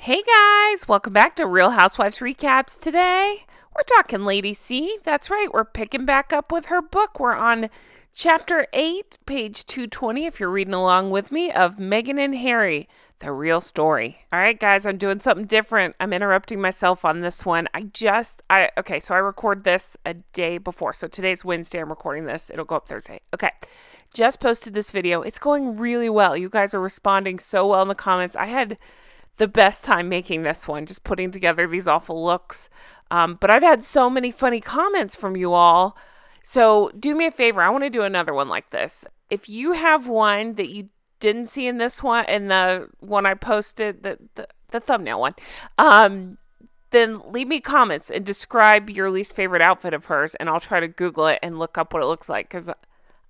Hey guys, welcome back to Real Housewives Recaps. Today, we're talking Lady C. That's right, we're picking back up with her book. We're on chapter 8, page 220, if you're reading along with me, of Meghan and Harry, the real story. All right, guys, I'm doing something different. I'm interrupting myself on this one. So I record this a day before. So today's Wednesday, I'm recording this. It'll go up Thursday. Okay. Just posted this video. It's going really well. You guys are responding so well in the comments. I had the best time making this one, just putting together these awful looks. But I've had so many funny comments from you all. So do me a favor. I want to do another one like this. If you have one that you didn't see in this one, in the one I posted, the thumbnail one, then leave me comments and describe your least favorite outfit of hers, and I'll try to Google it and look up what it looks like, because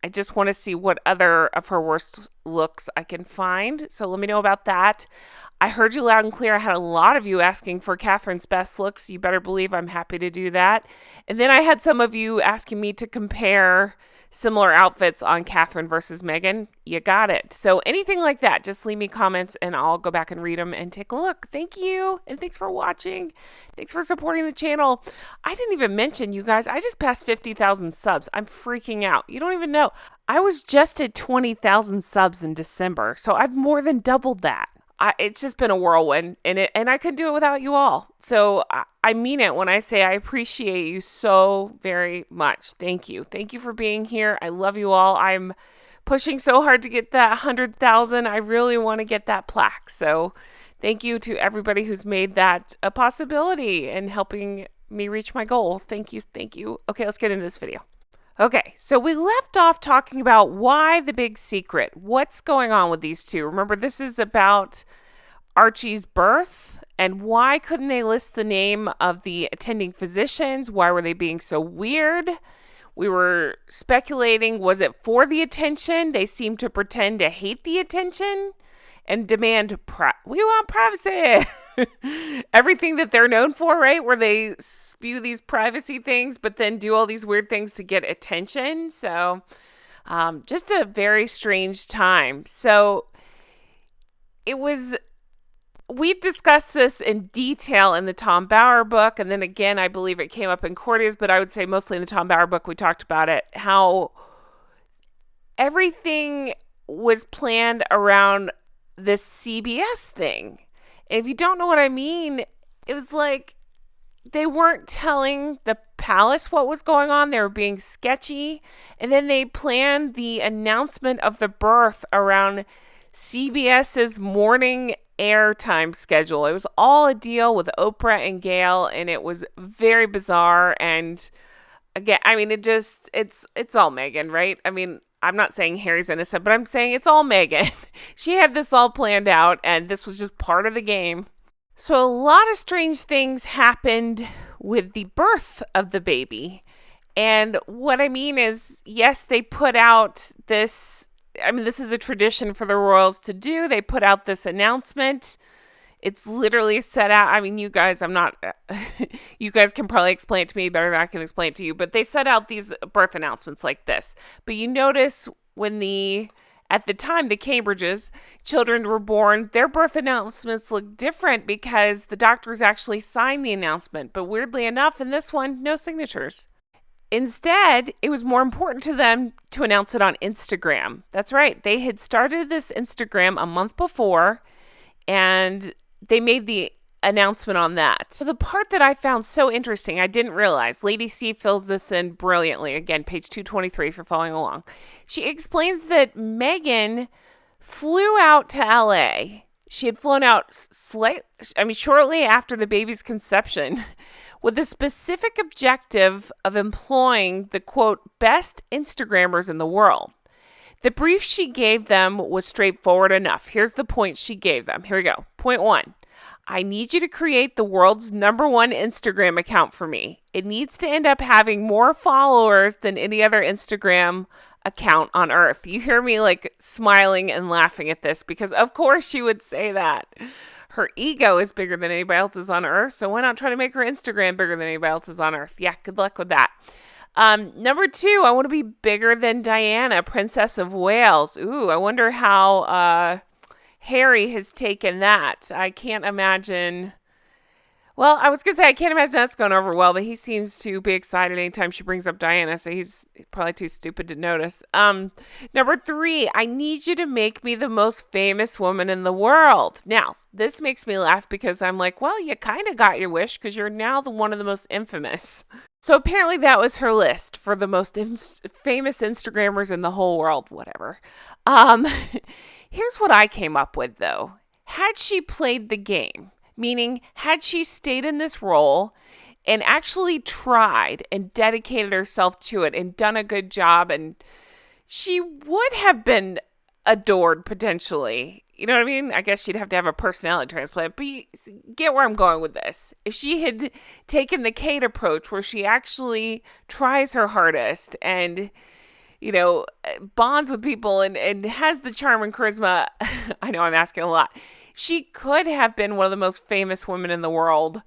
I just want to see what other of her worst looks I can find. So let me know about that. I heard you loud and clear. I had a lot of you asking for Catherine's best looks. You better believe I'm happy to do that. And then I had some of you asking me to compare similar outfits on Catherine versus Meghan. You got it. So anything like that, just leave me comments and I'll go back and read them and take a look. Thank you. And thanks for watching. Thanks for supporting the channel. I didn't even mention, you guys, I just passed 50,000 subs. I'm freaking out. You don't even know. I was just at 20,000 subs in December. So I've more than doubled that. It's just been a whirlwind, and I couldn't do it without you all. So I mean it when I say I appreciate you so very much. Thank you. Thank you for being here. I love you all. I'm pushing so hard to get that 100,000. I really want to get that plaque. So thank you to everybody who's made that a possibility and helping me reach my goals. Thank you. Thank you. Okay, let's get into this video. Okay, so we left off talking about why the big secret. What's going on with these two? Remember, this is about Archie's birth, and why couldn't they list the name of the attending physicians? Why were they being so weird? We were speculating, was it for the attention? They seem to pretend to hate the attention and demand, we want privacy. Everything that they're known for, right? Where they spew these privacy things, but then do all these weird things to get attention. So just a very strange time. So we discussed this in detail in the Tom Bower book. And then again, I believe it came up in Courtiers, but I would say mostly in the Tom Bower book, we talked about it, how everything was planned around this CBS thing. And if you don't know what I mean, it was like they weren't telling the palace what was going on. They were being sketchy. And then they planned the announcement of the birth around CBS's morning airtime schedule. It was all a deal with Oprah and Gayle, and it was very bizarre. And again, I mean, it's all Meghan, right? I mean, I'm not saying Harry's innocent, but I'm saying it's all Meghan. She had this all planned out, and this was just part of the game. So a lot of strange things happened with the birth of the baby. And what I mean is, yes, they put out this, I mean, this is a tradition for the royals to do. They put out this announcement. It's literally set out. I mean, you guys, you guys can probably explain it to me better than I can explain it to you, but they set out these birth announcements like this. But you notice when at the time, the Cambridges children were born, their birth announcements look different because the doctors actually signed the announcement. But weirdly enough, in this one, no signatures. Instead, it was more important to them to announce it on Instagram. That's right. They had started this Instagram a month before, and they made the announcement on that. So the part that I found so interesting, I didn't realize, Lady C fills this in brilliantly. Again, page 223 if you're following along. She explains that Meghan flew out to LA. She had flown out shortly after the baby's conception with the specific objective of employing the, quote, best Instagrammers in the world. The brief she gave them was straightforward enough. Here's the point she gave them. Here we go. Point 1. I need you to create the world's #1 Instagram account for me. It needs to end up having more followers than any other Instagram account on earth. You hear me like smiling and laughing at this because of course she would say that. Her ego is bigger than anybody else's on earth. So why not try to make her Instagram bigger than anybody else's on earth? Yeah, good luck with that. Number 2, I want to be bigger than Diana, Princess of Wales. Ooh, I wonder how Harry has taken that. I can't imagine. Well, I was going to say, I can't imagine that's going over well, but he seems to be excited anytime she brings up Diana, so he's probably too stupid to notice. Number 3, I need you to make me the most famous woman in the world. Now, this makes me laugh because I'm like, well, you kind of got your wish because you're now one of the most infamous. So apparently that was her list for the most famous Instagrammers in the whole world, whatever. Here's what I came up with, though. Had she played the game, meaning, had she stayed in this role and actually tried and dedicated herself to it and done a good job, and she would have been adored potentially. You know what I mean? I guess she'd have to have a personality transplant, but you get where I'm going with this. If she had taken the Kate approach where she actually tries her hardest and, you know, bonds with people and has the charm and charisma, I know I'm asking a lot. She could have been one of the most famous women in the world,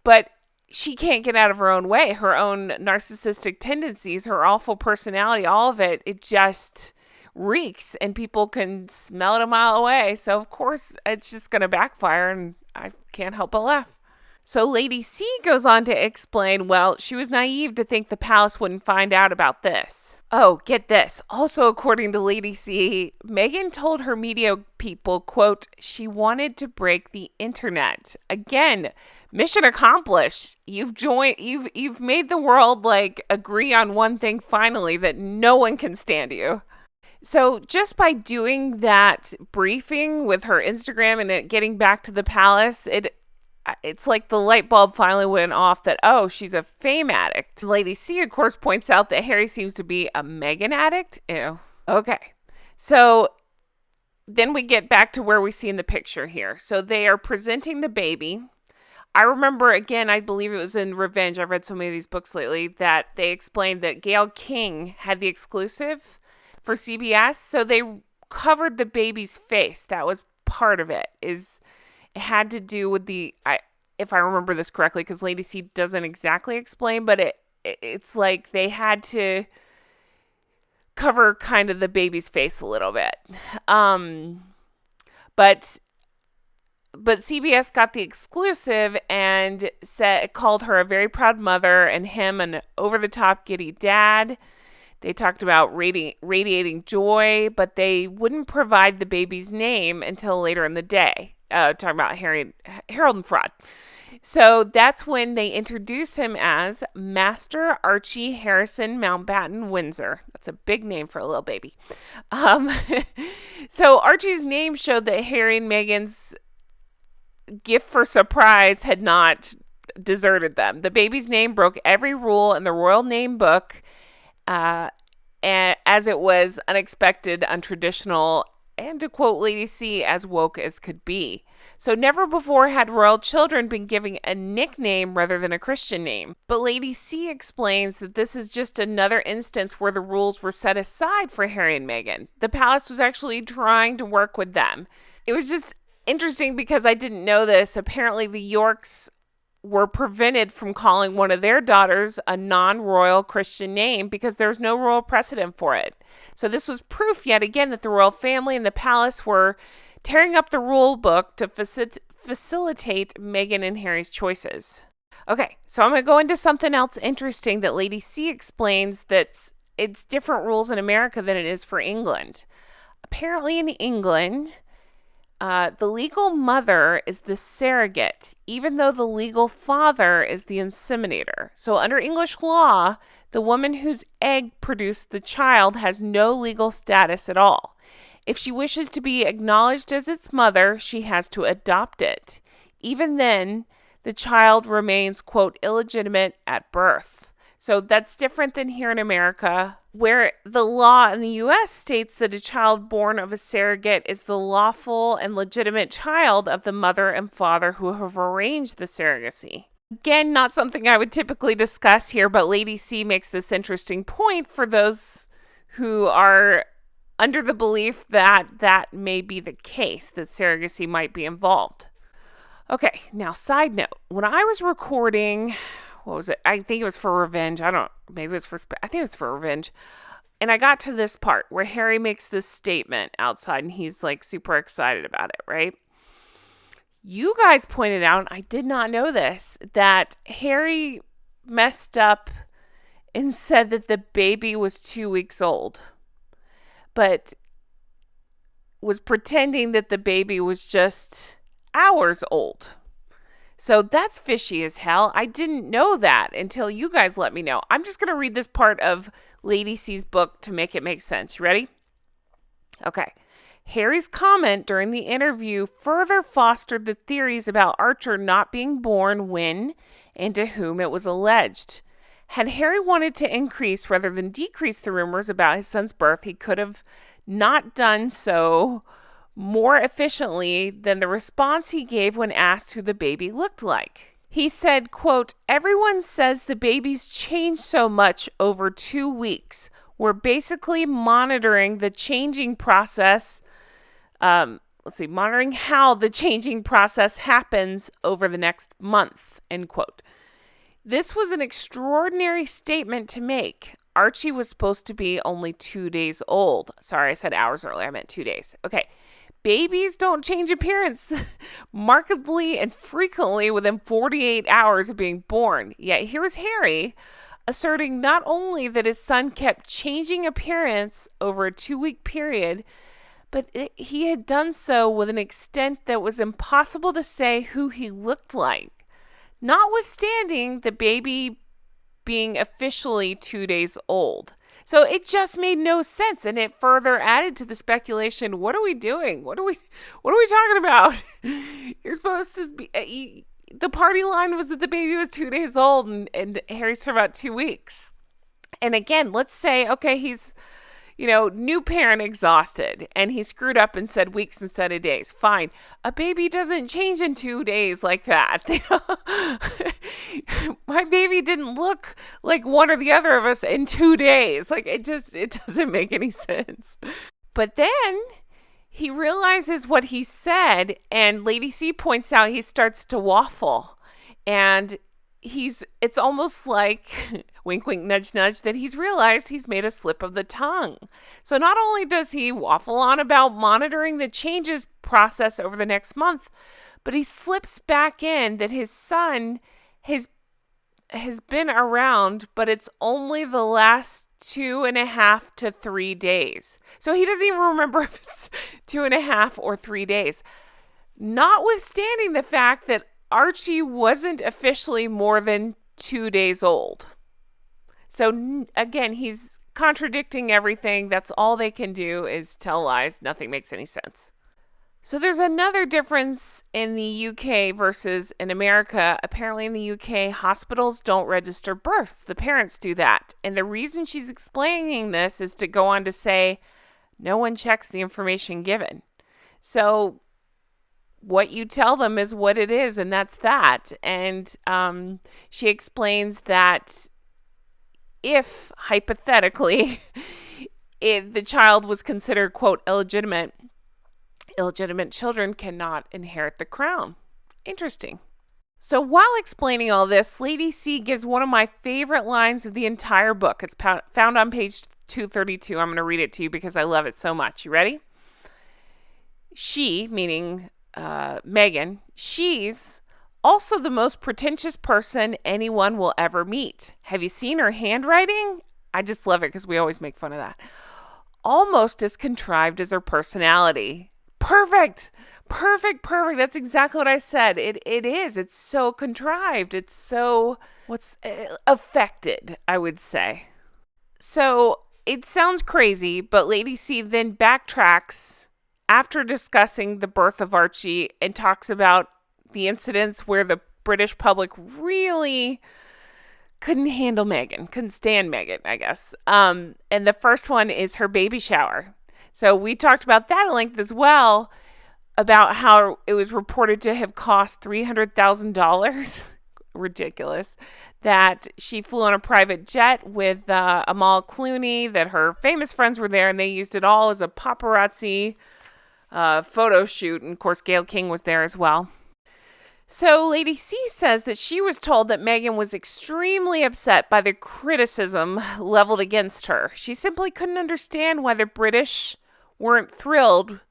but she can't get out of her own way. Her own narcissistic tendencies, her awful personality, all of it, it just reeks and people can smell it a mile away. So, of course, it's just going to backfire and I can't help but laugh. So Lady C goes on to explain, well, she was naive to think the palace wouldn't find out about this. Oh, get this. Also, according to Lady C, Meghan told her media people, quote, she wanted to break the internet. Again, mission accomplished. You've made the world like agree on one thing finally, that no one can stand you. So just by doing that briefing with her Instagram and it getting back to the palace, it's like the light bulb finally went off that, oh, she's a fame addict. Lady C, of course, points out that Harry seems to be a Meghan addict. Ew. Okay. So then we get back to where we see in the picture here. So they are presenting the baby. I remember, again, I believe it was in Revenge. I've read so many of these books lately that they explained that Gayle King had the exclusive for CBS. So they covered the baby's face. That was part of it. It had to do with if I remember this correctly, because Lady C doesn't exactly explain, but it's like they had to cover kind of the baby's face a little bit. But CBS got the exclusive and called her a very proud mother and him an over-the-top giddy dad. They talked about radiating joy, but they wouldn't provide the baby's name until later in the day. Talking about Harold and Fraud. So that's when they introduce him as Master Archie Harrison Mountbatten Windsor. That's a big name for a little baby. So Archie's name showed that Harry and Meghan's gift for surprise had not deserted them. The baby's name broke every rule in the royal name book, and as it was unexpected, untraditional, and to quote Lady C, as woke as could be. So never before had royal children been given a nickname rather than a Christian name. But Lady C explains that this is just another instance where the rules were set aside for Harry and Meghan. The palace was actually trying to work with them. It was just interesting because I didn't know this. Apparently the Yorks were prevented from calling one of their daughters a non-royal Christian name because there was no royal precedent for it. So this was proof yet again that the royal family and the palace were tearing up the rule book to facilitate Meghan and Harry's choices. Okay, so I'm going to go into something else interesting that Lady C explains, that it's different rules in America than it is for England. Apparently in England, the legal mother is the surrogate, even though the legal father is the inseminator. So under English law, the woman whose egg produced the child has no legal status at all. If she wishes to be acknowledged as its mother, she has to adopt it. Even then, the child remains, quote, illegitimate at birth. So that's different than here in America, where the law in the U.S. states that a child born of a surrogate is the lawful and legitimate child of the mother and father who have arranged the surrogacy. Again, not something I would typically discuss here, but Lady C makes this interesting point for those who are under the belief that that may be the case, that surrogacy might be involved. Okay, now side note, when I was recording, what was it? I think it was for Revenge. I think it was for Revenge. And I got to this part where Harry makes this statement outside and he's like super excited about it, right? You guys pointed out, I did not know this, that Harry messed up and said that the baby was 2 weeks old, but was pretending that the baby was just hours old. So that's fishy as hell. I didn't know that until you guys let me know. I'm just going to read this part of Lady C's book to make it make sense. You ready? Okay. Harry's comment during the interview further fostered the theories about Archer not being born when and to whom it was alleged. Had Harry wanted to increase rather than decrease the rumors about his son's birth, he could have not done so more efficiently than the response he gave when asked who the baby looked like. He said, quote, "Everyone says the baby's changed so much over 2 weeks. We're basically monitoring the changing process. Monitoring how the changing process happens over the next month," end quote. This was an extraordinary statement to make. Archie was supposed to be only 2 days old. Sorry, I said hours earlier. I meant 2 days. Okay. Babies don't change appearance markedly and frequently within 48 hours of being born. Yet here was Harry asserting not only that his son kept changing appearance over a 2-week period, but he had done so with an extent that was impossible to say who he looked like, notwithstanding the baby being officially 2 days old. So it just made no sense, and it further added to the speculation. What are we doing? What are we talking about? You're supposed to be. The party line was that the baby was 2 days old, and Harry's talking about 2 weeks. And again, let's say, okay, he's, new parent exhausted, and he screwed up and said weeks instead of days. Fine. A baby doesn't change in 2 days like that. My baby didn't look like one or the other of us in 2 days. Like, it doesn't make any sense. But then he realizes what he said, and Lady C points out he starts to waffle. And it's almost like, wink, wink, nudge, nudge, that he's realized he's made a slip of the tongue. So not only does he waffle on about monitoring the changes process over the next month, but he slips back in that his son has been around, but it's only the last 2.5 to 3 days. So he doesn't even remember if it's 2.5 or 3 days. Notwithstanding the fact that Archie wasn't officially more than 2 days old. So again, he's contradicting everything. That's all they can do is tell lies. Nothing makes any sense. So there's another difference in the UK versus in America. Apparently in the UK, hospitals don't register births. The parents do that. And the reason she's explaining this is to go on to say, no one checks the information given. So what you tell them is what it is, and that's that. And she explains that if, hypothetically, the child was considered, quote, illegitimate children cannot inherit the crown. Interesting. So while explaining all this, Lady C gives one of my favorite lines of the entire book. It's found on page 232. I'm going to read it to you because I love it so much. You ready? She, meaning Meghan, she's also the most pretentious person anyone will ever meet. Have you seen her handwriting? I just love it because we always make fun of that. Almost as contrived as her personality. Perfect. That's exactly what I said. It is. It's so contrived. It's so affected, I would say. So it sounds crazy, but Lady C then backtracks after discussing the birth of Archie and talks about the incidents where the British public really couldn't stand Meghan, I guess. And the first one is her baby shower. So we talked about that at length as well, about how it was reported to have cost $300,000. Ridiculous. That she flew on a private jet with Amal Clooney, that her famous friends were there, and they used it all as a paparazzi photo shoot. And of course, Gayle King was there as well. So Lady C says that she was told that Meghan was extremely upset by the criticism leveled against her. She simply couldn't understand why the British weren't thrilled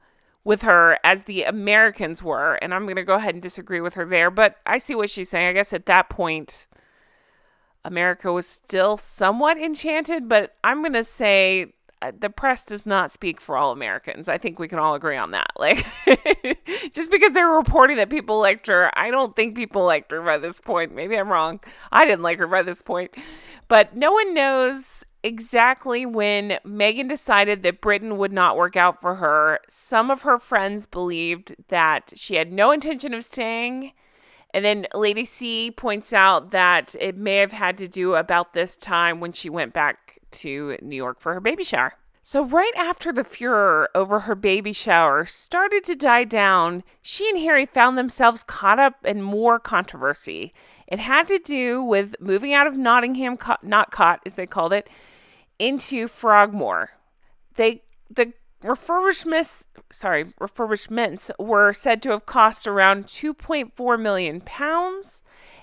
with her as the Americans were. And I'm going to go ahead and disagree with her there, but I see what she's saying. I guess at that point, America was still somewhat enchanted, but I'm going to say the press does not speak for all Americans. I think we can all agree on that. Like, just because they were reporting that people liked her, I don't think people liked her by this point. Maybe I'm wrong. I didn't like her by this point. But no one knows exactly when Meghan decided that Britain would not work out for her. Some of her friends believed that she had no intention of staying. And then Lady C points out that it may have had to do about this time when she went back to New York for her baby shower. So right after the furor over her baby shower started to die down, she and Harry found themselves caught up in more controversy. It had to do with moving out of Nottingham, Notcott, as they called it, into Frogmore. The refurbishments were said to have cost around £2.4 million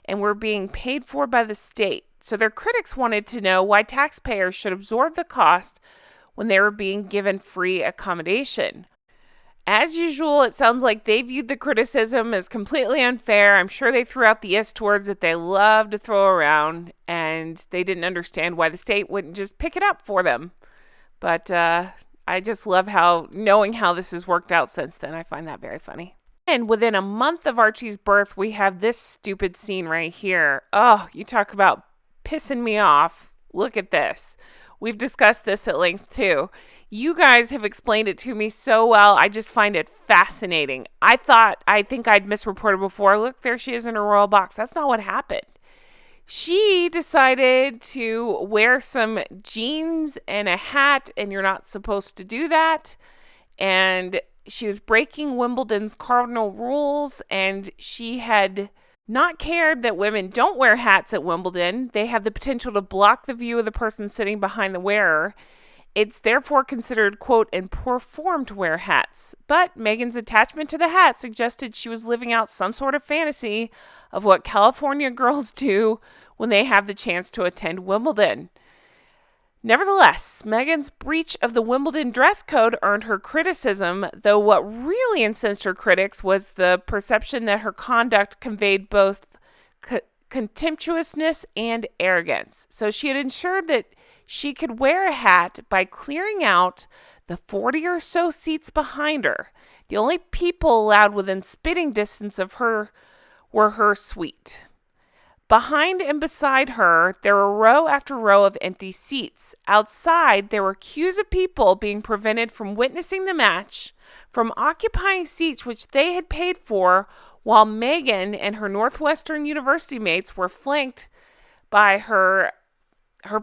and were being paid for by the state. So their critics wanted to know why taxpayers should absorb the cost when they were being given free accommodation. As usual, it sounds like they viewed the criticism as completely unfair. I'm sure they threw out the S words that they love to throw around, and they didn't understand why the state wouldn't just pick it up for them. But I just love knowing how this has worked out since then. I find that very funny. And within a month of Archie's birth, we have this stupid scene right here. Oh, you talk about pissing me off. Look at this. We've discussed this at length too. You guys have explained it to me so well. I just find it fascinating. I think I'd misreported before. Look, there she is in her royal box. That's not what happened. She decided to wear some jeans and a hat, and you're not supposed to do that. And she was breaking Wimbledon's cardinal rules, and she had not cared that women don't wear hats at Wimbledon. They have the potential to block the view of the person sitting behind the wearer. It's therefore considered, quote, in poor form to wear hats. But Meghan's attachment to the hat suggested she was living out some sort of fantasy of what California girls do when they have the chance to attend Wimbledon. Nevertheless, Meghan's breach of the Wimbledon dress code earned her criticism, though what really incensed her critics was the perception that her conduct conveyed both contemptuousness and arrogance. So she had ensured that she could wear a hat by clearing out the 40 or so seats behind her. The only people allowed within spitting distance of her were her suite. Behind and beside her, there were row after row of empty seats. Outside, there were queues of people being prevented from witnessing the match, from occupying seats which they had paid for, while Meghan and her Northwestern University mates were flanked by her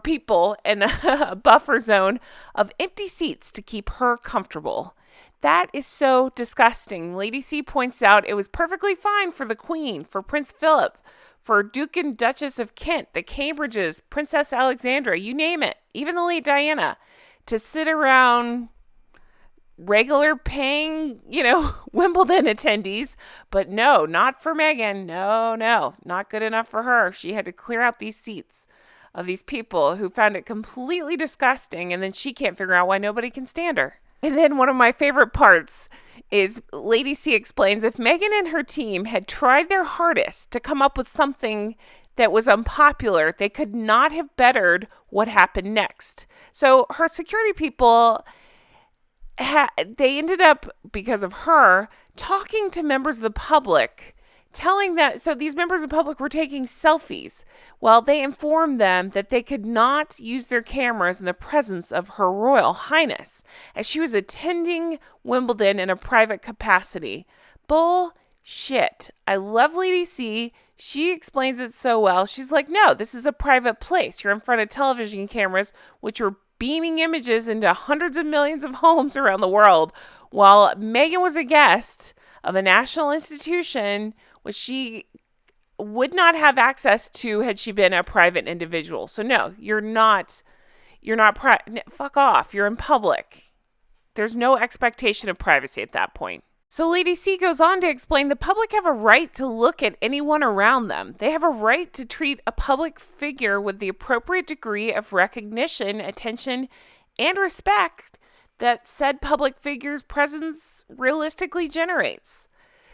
people in a buffer zone of empty seats to keep her comfortable. That is so disgusting. Lady C points out it was perfectly fine for the Queen, for Prince Philip, for Duke and Duchess of Kent, the Cambridges, Princess Alexandra, you name it, even the late Diana, to sit around regular paying, Wimbledon attendees. But no, not for Meghan. No, not good enough for her. She had to clear out these seats of these people who found it completely disgusting, and then she can't figure out why nobody can stand her. And then one of my favorite parts is Lady C explains if Meghan and her team had tried their hardest to come up with something that was unpopular, they could not have bettered what happened next. So her security people, they ended up, because of her, talking to members of the public, telling that, so these members of the public were taking selfies. Well, they informed them that they could not use their cameras in the presence of Her Royal Highness, as she was attending Wimbledon in a private capacity. Bullshit. I love Lady C. She explains it so well. She's like, no, this is a private place. You're in front of television cameras, which are beaming images into hundreds of millions of homes around the world, while Meghan was a guest of a national institution which she would not have access to had she been a private individual. So no, fuck off. You're in public. There's no expectation of privacy at that point. So Lady C goes on to explain the public have a right to look at anyone around them. They have a right to treat a public figure with the appropriate degree of recognition, attention, and respect that said public figure's presence realistically generates.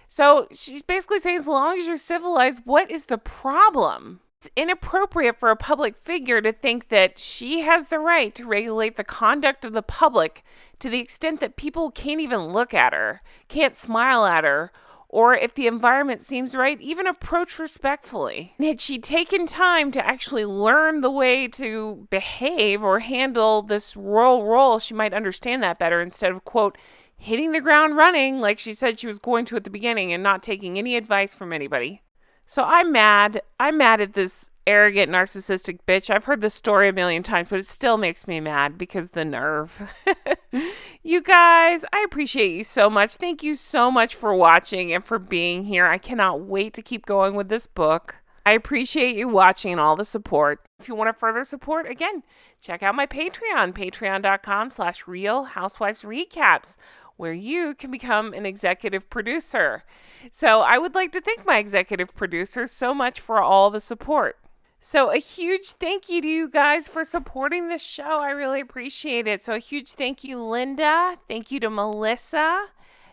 So she's basically saying, as long as you're civilized, what is the problem? It's inappropriate for a public figure to think that she has the right to regulate the conduct of the public to the extent that people can't even look at her, can't smile at her, or if the environment seems right, even approach respectfully. Had she taken time to actually learn the way to behave or handle this royal role, she might understand that better instead of, quote, hitting the ground running like she said she was going to at the beginning and not taking any advice from anybody. So I'm mad. I'm mad at this arrogant, narcissistic bitch. I've heard this story a million times, but it still makes me mad because the nerve. You guys, I appreciate you so much. Thank you so much for watching and for being here. I cannot wait to keep going with this book. I appreciate you watching and all the support. If you want to further support, again, check out my Patreon, patreon.com/Real Housewives Recaps, where you can become an executive producer. So I would like to thank my executive producers so much for all the support. So a huge thank you to you guys for supporting this show. I really appreciate it. So a huge thank you, Linda. Thank you to Melissa.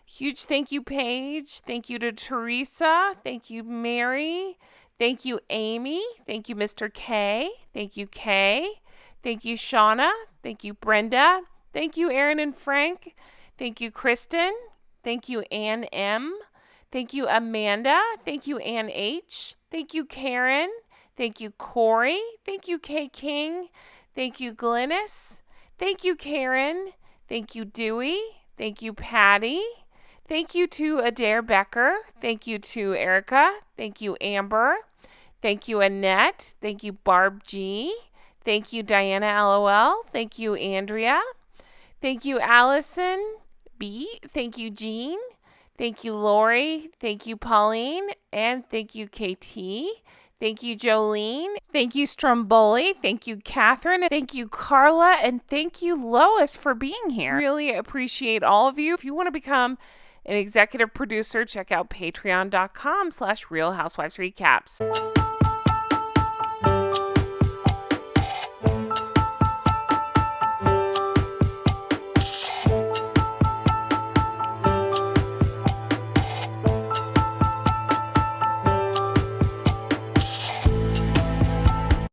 Huge thank you, Paige. Thank you to Teresa. Thank you, Mary. Thank you, Amy. Thank you, Mr. K. Thank you, Kay. Thank you, Shauna. Thank you, Brenda. Thank you, Aaron and Frank. Thank you, Kristen. Thank you, Ann M. Thank you, Amanda. Thank you, Ann H. Thank you, Karen. Thank you, Corey. Thank you, Kay King. Thank you, Glynis. Thank you, Karen. Thank you, Dewey. Thank you, Patty. Thank you to Adair Becker. Thank you to Erica. Thank you, Amber. Thank you, Annette. Thank you, Barb G. Thank you, Diana LOL. Thank you, Andrea. Thank you, Allison B. Thank you, Jean. Thank you, Lori. Thank you, Pauline. And thank you, KT. Thank you, Jolene. Thank you, Stromboli. Thank you, Catherine. Thank you, Carla. And thank you, Lois, for being here. Really appreciate all of you. If you want to become an executive producer, check out patreon.com/Real Housewives Recaps.